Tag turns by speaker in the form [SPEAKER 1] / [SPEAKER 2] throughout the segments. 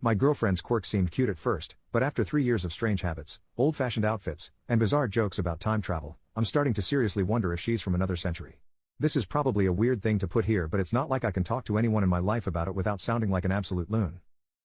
[SPEAKER 1] My girlfriend's quirk seemed cute at first, but after 3 years of strange habits, old-fashioned outfits, and bizarre jokes about time travel, I'm starting to seriously wonder if she's from another century. This is probably a weird thing to put here, but it's not like I can talk to anyone in my life about it without sounding like an absolute loon.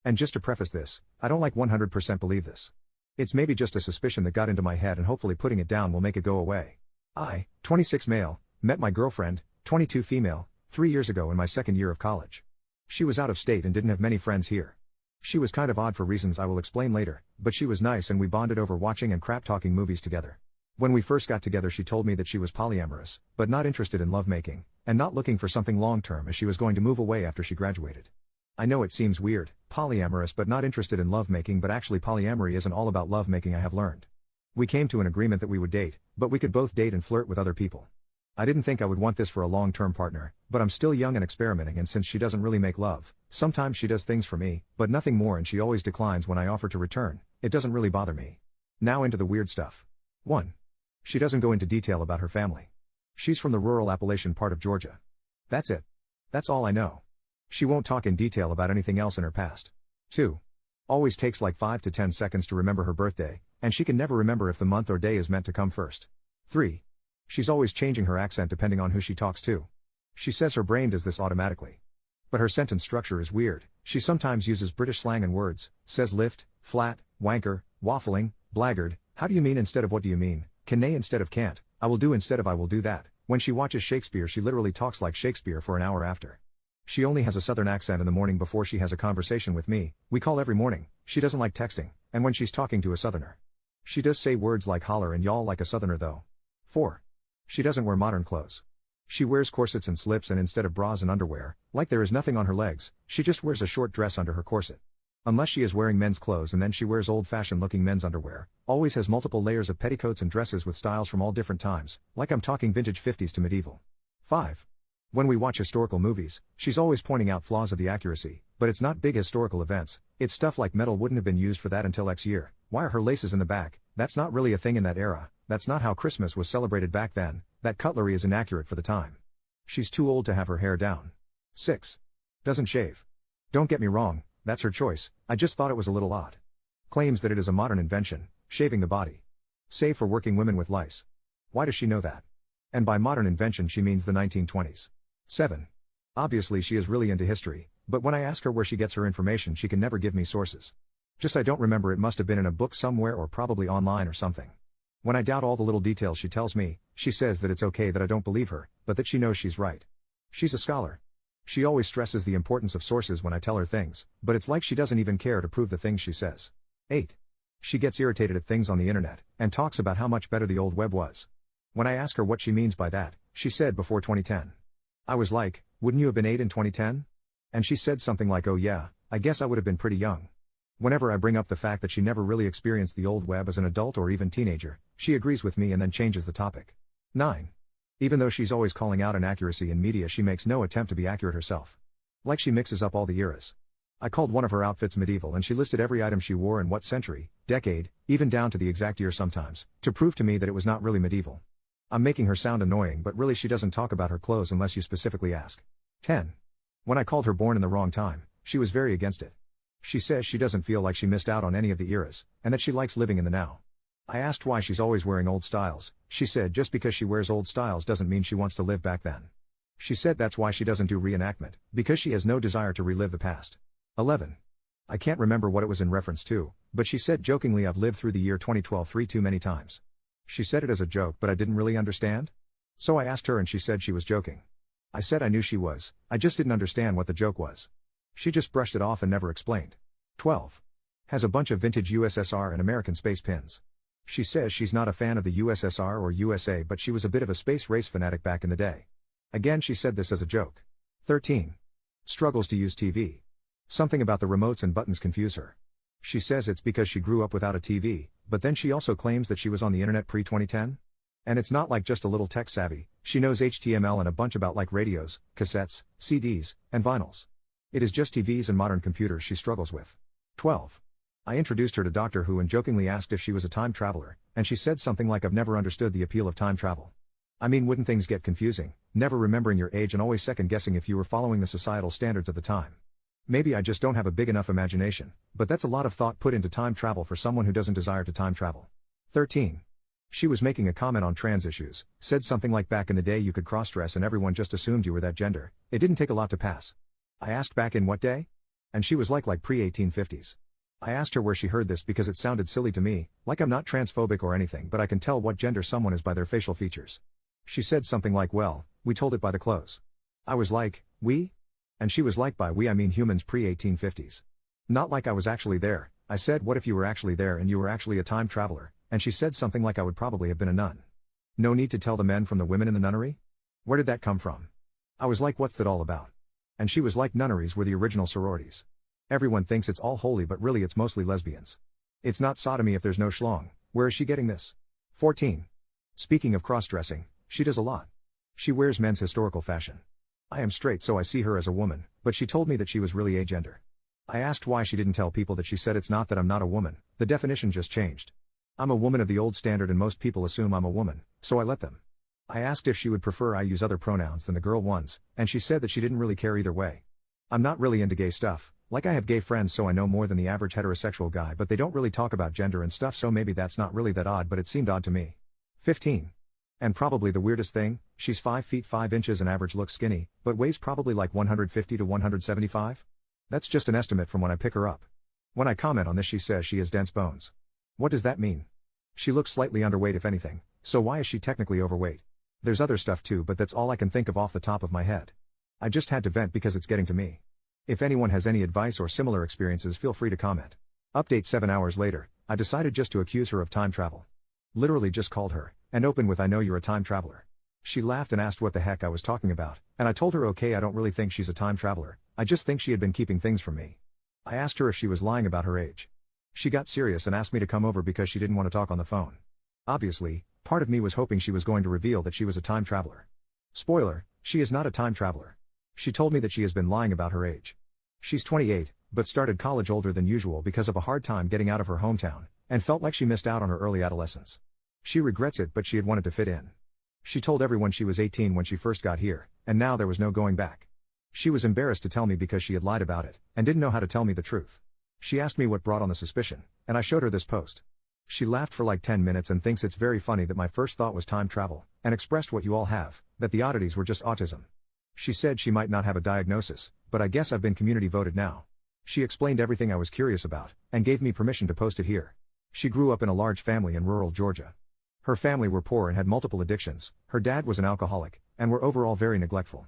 [SPEAKER 1] And just to preface this, I don't like 100% believe this. It's maybe just a suspicion that got into my head, and hopefully putting it down will make it go away. I, 26 male, met my girlfriend, 22 female, 3 years ago in my second year of college. She was out of state and didn't have many friends here. She was kind of odd for reasons I will explain later, but she was nice and we bonded over watching and crap-talking movies together. When we first got together, she told me that she was polyamorous, but not interested in lovemaking, and not looking for something long-term as she was going to move away after she graduated. I know it seems weird, polyamorous but not interested in lovemaking, but actually polyamory isn't all about lovemaking, I have learned. We came to an agreement that we would date, but we could both date and flirt with other people. I didn't think I would want this for a long-term partner, but I'm still young and experimenting, and since she doesn't really make love, sometimes she does things for me, but nothing more, and she always declines when I offer to return. It doesn't really bother me. Now into the weird stuff. 1. She doesn't go into detail about her family. She's from the rural Appalachian part of Georgia. That's it. That's all I know. She won't talk in detail about anything else in her past. 2. Always takes like 5 to 10 seconds to remember her birthday, and she can never remember if the month or day is meant to come first. 3. She's always changing her accent depending on who she talks to. She says her brain does this automatically. But her sentence structure is weird. She sometimes uses British slang and words, says lift, flat, wanker, waffling, blackguard, how do you mean instead of what do you mean, can nay instead of can't, I will do instead of I will do that. When she watches Shakespeare, she literally talks like Shakespeare for an hour after. She only has a southern accent in the morning before she has a conversation with me. We call every morning. She doesn't like texting, and when she's talking to a southerner. She does say words like holler and y'all like a southerner though. 4. She doesn't wear modern clothes. She wears corsets and slips, and instead of bras and underwear, like there is nothing on her legs, she just wears a short dress under her corset. Unless she is wearing men's clothes, and then she wears old-fashioned looking men's underwear, always has multiple layers of petticoats and dresses with styles from all different times, like I'm talking vintage 50s to medieval. 5. When we watch historical movies, she's always pointing out flaws of the accuracy, but it's not big historical events, it's stuff like metal wouldn't have been used for that until X year, why are her laces in the back, that's not really a thing in that era, that's not how Christmas was celebrated back then, that cutlery is inaccurate for the time. She's too old to have her hair down. 6. Doesn't shave. Don't get me wrong, that's her choice, I just thought it was a little odd. Claims that it is a modern invention, shaving the body. Save for working women with lice. Why does she know that? And by modern invention she means the 1920s. 7. Obviously she is really into history, but when I ask her where she gets her information she can never give me sources. Just I don't remember, it must have been in a book somewhere or probably online or something. When I doubt all the little details she tells me, she says that it's okay that I don't believe her, but that she knows she's right. She's a scholar. She always stresses the importance of sources when I tell her things, but it's like she doesn't even care to prove the things she says. 8. She gets irritated at things on the internet, and talks about how much better the old web was. When I ask her what she means by that, she said before 2010. I was like, wouldn't you have been 8 in 2010? And she said something like, oh yeah, I guess I would have been pretty young. Whenever I bring up the fact that she never really experienced the old web as an adult or even teenager, she agrees with me and then changes the topic. 9. Even though she's always calling out inaccuracy in media, she makes no attempt to be accurate herself. Like she mixes up all the eras. I called one of her outfits medieval and she listed every item she wore in what century, decade, even down to the exact year sometimes, to prove to me that it was not really medieval. I'm making her sound annoying, but really she doesn't talk about her clothes unless you specifically ask. 10. When I called her born in the wrong time, she was very against it. She says she doesn't feel like she missed out on any of the eras, and that she likes living in the now. I asked why she's always wearing old styles. She said just because she wears old styles doesn't mean she wants to live back then. She said that's why she doesn't do reenactment, because she has no desire to relive the past. 11. I can't remember what it was in reference to, but she said jokingly, I've lived through the year 2012 too many times. She said it as a joke, but I didn't really understand. So I asked her and she said she was joking. I said I knew she was, I just didn't understand what the joke was. She just brushed it off and never explained. 12. Has a bunch of vintage USSR and American space pins. She says she's not a fan of the USSR or USA, but she was a bit of a space race fanatic back in the day. Again, she said this as a joke. 13. Struggles to use TV. Something about the remotes and buttons confuse her. She says it's because she grew up without a TV, but then she also claims that she was on the internet pre-2010. And it's not like just a little tech savvy, she knows HTML and a bunch about like radios, cassettes, CDs, and vinyls. It is just TVs and modern computers she struggles with. 12. I introduced her to Doctor Who and jokingly asked if she was a time traveler, and she said something like, I've never understood the appeal of time travel. I mean, wouldn't things get confusing, never remembering your age and always second guessing if you were following the societal standards of the time? Maybe I just don't have a big enough imagination, but that's a lot of thought put into time travel for someone who doesn't desire to time travel. 13. She was making a comment on trans issues, said something like back in the day you could cross-dress and everyone just assumed you were that gender, it didn't take a lot to pass. I asked back in what day? And she was like pre-1850s. I asked her where she heard this because it sounded silly to me, like I'm not transphobic or anything but I can tell what gender someone is by their facial features. She said something like well, we told it by the clothes. I was like, we? And she was like by we I mean humans pre-1850s. Not like I was actually there. I said what if you were actually there and you were actually a time traveler, and she said something like I would probably have been a nun. No need to tell the men from the women in the nunnery? Where did that come from? I was like what's that all about? And she was like nunneries were the original sororities. Everyone thinks it's all holy but really it's mostly lesbians. It's not sodomy if there's no schlong. Where is she getting this? 14. Speaking of cross-dressing, she does a lot. She wears men's historical fashion. I am straight so I see her as a woman, but she told me that she was really agender. I asked why she didn't tell people that she said it's not that I'm not a woman, the definition just changed. I'm a woman of the old standard and most people assume I'm a woman, so I let them. I asked if she would prefer I use other pronouns than the girl ones, and she said that she didn't really care either way. I'm not really into gay stuff, like I have gay friends so I know more than the average heterosexual guy but they don't really talk about gender and stuff so maybe that's not really that odd but it seemed odd to me. 15. And probably the weirdest thing, she's 5 feet 5 inches and average looks skinny, but weighs probably like 150 to 175? That's just an estimate from when I pick her up. When I comment on this she says she has dense bones. What does that mean? She looks slightly underweight if anything, so why is she technically overweight? There's other stuff too but that's all I can think of off the top of my head. I just had to vent because it's getting to me. If anyone has any advice or similar experiences feel free to comment. Update 7 hours later, I decided just to accuse her of time travel. Literally just called her, and opened with I know you're a time traveler. She laughed and asked what the heck I was talking about, and I told her okay I don't really think she's a time traveler, I just think she had been keeping things from me. I asked her if she was lying about her age. She got serious and asked me to come over because she didn't want to talk on the phone. Obviously, part of me was hoping she was going to reveal that she was a time traveler. Spoiler, she is not a time traveler. She told me that she has been lying about her age. She's 28, but started college older than usual because of a hard time getting out of her hometown, and felt like she missed out on her early adolescence. She regrets it but she had wanted to fit in. She told everyone she was 18 when she first got here, and now there was no going back. She was embarrassed to tell me because she had lied about it, and didn't know how to tell me the truth. She asked me what brought on the suspicion, and I showed her this post. She laughed for like 10 minutes and thinks it's very funny that my first thought was time travel, and expressed what you all have, that the oddities were just autism. She said she might not have a diagnosis, but I guess I've been community voted now. She explained everything I was curious about, and gave me permission to post it here. She grew up in a large family in rural Georgia. Her family were poor and had multiple addictions, her dad was an alcoholic, and were overall very neglectful.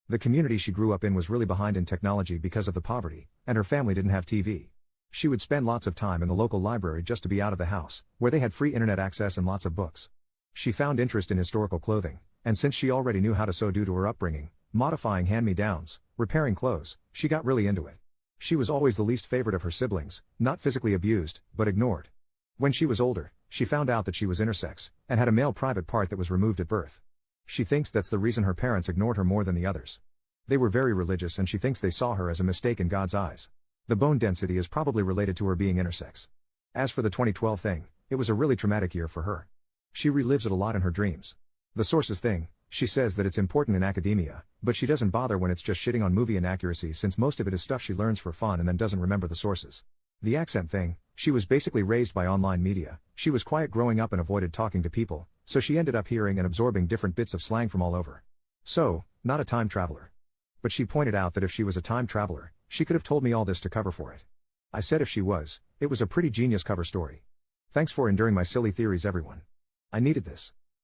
[SPEAKER 1] The community she grew up in was really behind in technology because of the poverty, and her family didn't have TV. She would spend lots of time in the local library just to be out of the house, where they had free internet access and lots of books. She found interest in historical clothing, and since she already knew how to sew due to her upbringing, modifying hand-me-downs, repairing clothes, she got really into it. She was always the least favorite of her siblings, not physically abused, but ignored. When she was older, she found out that she was intersex, and had a male private part that was removed at birth. She thinks that's the reason her parents ignored her more than the others. They were very religious and she thinks they saw her as a mistake in God's eyes. The bone density is probably related to her being intersex. As for the 2012 thing, it was a really traumatic year for her. She relives it a lot in her dreams. The sources thing, she says that it's important in academia, but she doesn't bother when it's just shitting on movie inaccuracies since most of it is stuff she learns for fun and then doesn't remember the sources. The accent thing, she was basically raised by online media, she was quiet growing up and avoided talking to people, so she ended up hearing and absorbing different bits of slang from all over. So, not a time traveler. But she pointed out that if she was a time traveler, she could have told me all this to cover for it. I said if she was, it was a pretty genius cover story. Thanks for enduring my silly theories everyone. I needed this.